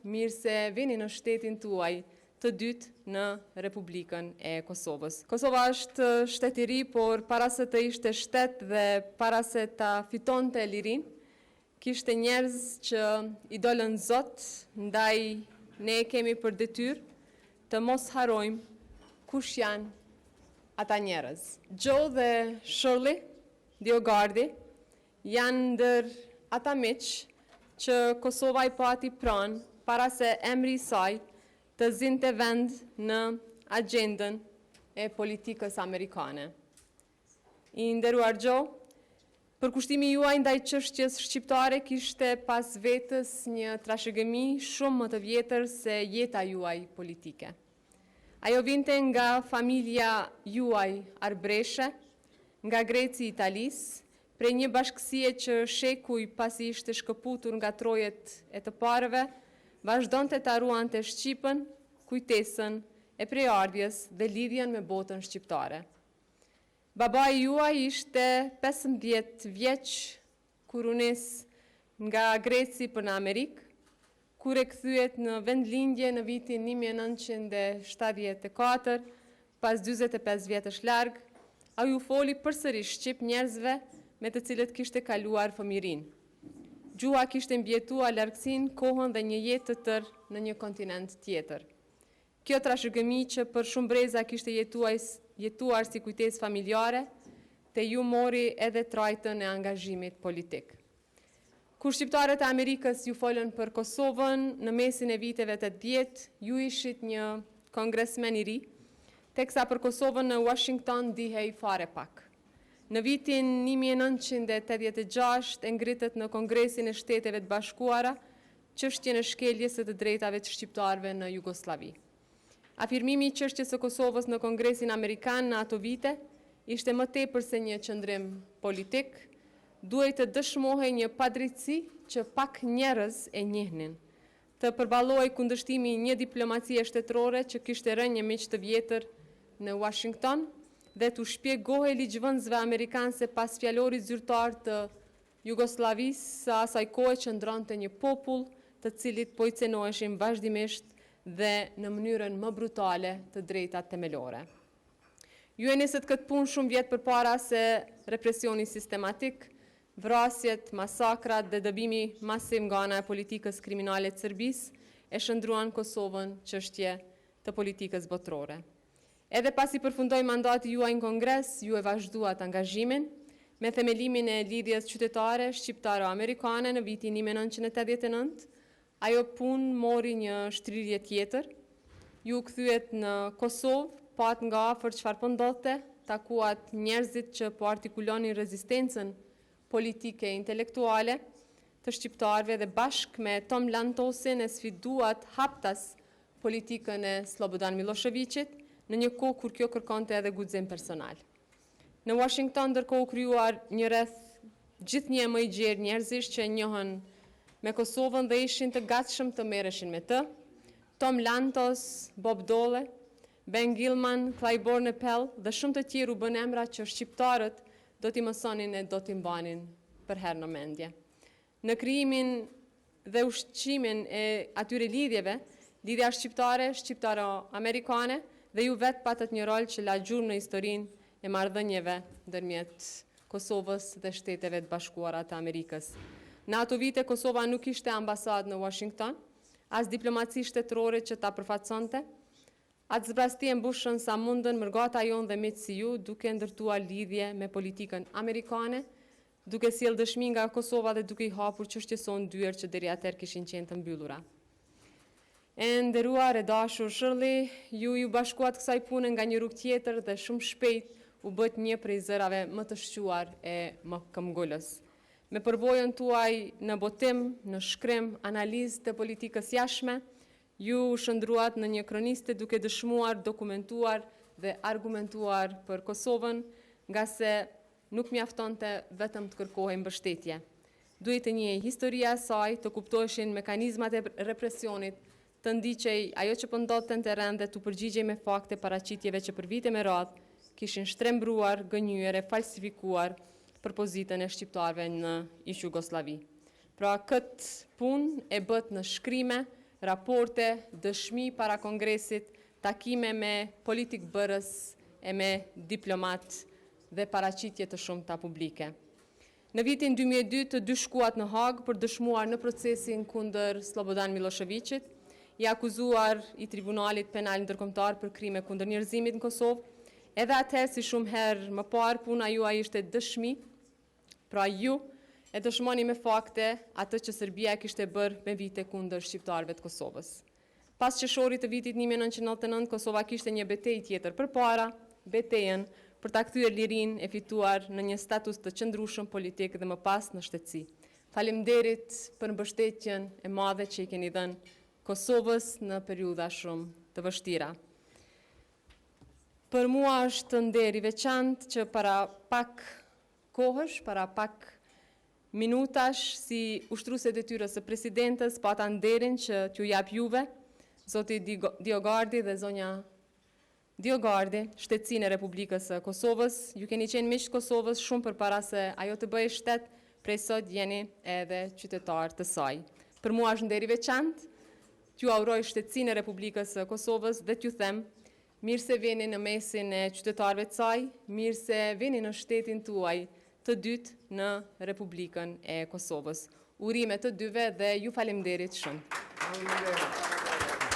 mirë se vini në shtetin tuaj të dytë në Republikën e Kosovës. Kosova është shtet i ri, por para se të ishte shtet dhe para se ta fitonte lirin, kishte njerëz që i dolën Zot, ndaj ne kemi për detyrë të mos harojmë kush janë ata njerëz. Joe dhe Shirley Diogardi janë ndër ata miq që Kosova i pati pranë para se emri i saj të zinte vend në agendën e politikës amerikane. I nderuar Joe, përkushtimi juaj ndaj çështjes shqiptare kishte pas vetës një trashëgimi shumë më të vjetër se jeta juaj politike. Ajo vinte nga familja juaj arbreshe, nga Greci i Italis, prej një bashkësie që shekuj pasi ishte shkëputur nga trojet e të parëve, vazhdonte ta ruante Shqipën, kujtesën e prejardhjes dhe lidhjen me botën shqiptare. Babai juaj ishte 15 vjeç kur u nis nga Greci për në Amerikë, kur e kthyet në vendlindje në vitin 1974, pas 45 vjetësh larg, ai u foli përsëri shqip njerëzve me të cilët kishte kaluar fëmijërinë. Gjuha kishte mbjetuar largësinë, kohën dhe një jetë të tërë në një kontinent tjetër. Kjo trashëgimi që për shumë breza kishte jetuar si kujtesë familjare, te ju mori edhe trajtën e angazhimit politik. Kur shqiptarët e Amerikës ju folën për Kosovën në mesin e viteve 80, ju ishit një kongresmen i ri, teksa për Kosovën në Washington dihej fare pak. Në vitin 1986 e ngritët në Kongresin e Shteteve të Bashkuara çështjen e shkeljes së të drejtave të shqiptarëve në Jugosllavi. Afirmimi i çështjes së Kosovës në Kongresin Amerikan në ato vite ishte më tepër se një qëndrim politik, duhej të dëshmohej një padrejtësi që pak njerëz e njihnin, të përballohej kundërshtimi një diplomacie shtetërore që kishte rënë një miq të vjetër në Washington dhe të shpjegohej ligjvënësve amerikanë se pas fjalorit zyrtar të Jugosllavisë së asaj kohe qëndronte një popull të cilit po i cenoheshin vazhdimisht dhe në mënyrën më brutale të drejtat themelore. Ju e nisët këtë punë shumë vjet përpara se represioni sistematik, vrasjet, masakrat dhe dëbimi masiv nga ana e politikës kriminale të Serbisë e shndruan Kosovën çështje të politikës botërore. Edhe pasi përfundoi mandati juaj në Kongres, ju e vazhduat angazhimin me themelimin e lidhjes qytetare shqiptaro-amerikane në vitin 1989. Ajo punë mori një shtrirje tjetër. Ju kthyet në Kosovë, pat nga afër çfarë po ndodhte, takuat njerëzit që po artikulonin rezistencën politike e intelektuale të shqiptarëve dhe bashkë me Tom Lantosin e sfiduat haptas politikën e Slobodan Miloševićit në një kohë kur kjo kërkonte edhe guxim personal. Në Washington ndërkohë u krijuar një rreth gjithnjë më i gjerë njerëzish që njohën me Kosovën dhe ishin të gatshëm të merreshin me të. Tom Lantos, Bob Dole, Ben Gilman, Claiborne Pell dhe shumë të tjerë u bën emra që shqiptarët do t'i mësonin e do t'i mbanin për herë në mendje. Në krijimin dhe ushqimin e atyre lidhjeve, lidhja shqiptare, shqiptaro-amerikane dhe ju vetë patët një rol që la gjurmë në historinë e marrëdhënieve ndërmjet Kosovës dhe Shteteve të Bashkuara të Amerikës. Në ato vite Kosova nuk ishte ambasadë në Washington, as diplomaci shtetërore që ta përfaqësonte. Atë zbrasti e mbushën sa mundën mërgata jonë dhe miqtë si ju, duke ndërtuar lidhje me politikën amerikane, duke sjellë dëshmi nga Kosova dhe duke i hapur çështjeson dyer që deri atëherë kishin qenë të mbyllura. E nderuar e dashur Shirley, ju bashkuat kësaj pune nga një rrugë tjetër dhe shumë shpejt u bët një prej zërave më të shquar e më këmbgulës. Me përvojën tuaj në botim, në shkrim, analizë të politikës jashtme, ju shndruat në një kroniste duke dëshmuar, dokumentuar dhe argumentuar për Kosovën, nga se nuk mjaftonte vetëm të kërkohej mbështetje. Duhet të njihej historia e saj, të kuptoheshin mekanizmat e represionit, të ndiqej ajo që po ndodhte në terren dhe të përgjigjej me fakte paraqitjeve që për vite me radhë kishin shtrembruar, gënjyer e falsifikuar për pozitën e shqiptarëve në ish Jugosllavi. Pra këtë punë e bët në shkrime, raporte, dëshmi para Kongresit, takime me politik bërës e me diplomat dhe paraqitje të shumta publike. Në vitin 2002 të dy shkuat në Hagë për dëshmuar në procesin kundër Slobodan Miloševićit, i akuzuar i Tribunalit Penal Ndërkombëtar për krime kundër njerëzimit në Kosovë. Edhe atëherë, si shumë herë më parë, puna juaj ishte dëshmi, pra ju e dëshmoni me fakte atë që Serbia kishte bërë me vite kundër shqiptarëve të Kosovës. Pas qershorit të vitit 1999, Kosova kishte një betejë tjetër përpara, betejën për ta kthyer lirinë e fituar në një status të qëndrueshëm politik dhe më pas në shtetësi. Faleminderit për mbështetjen e madhe që i keni dhënë Kosovës në periudha shumë të vështira. Për mua është nder i veçantë që para pak kohësh, para pak minutash, si ushtruese detyrës së presidentes, pata nderin që t'ju jap juve, zoti Diogardi dhe zonja Diogardi, shtetësinë e Republikës së Kosovës. Ju keni qenë miq Kosovës shumë përpara se ajo të bëhej shtet, prej sot jeni edhe qytetar të saj. Për mua është nder i veçantë, t'ju uroj shtetësinë e Republikës së Kosovës dhe t'ju them, mirë se vini në mesin e qytetarëve të saj, mirë se vini në shtetin tuaj të dytë në Republikën e Kosovës. Urime të dyve dhe ju faleminderit shumë.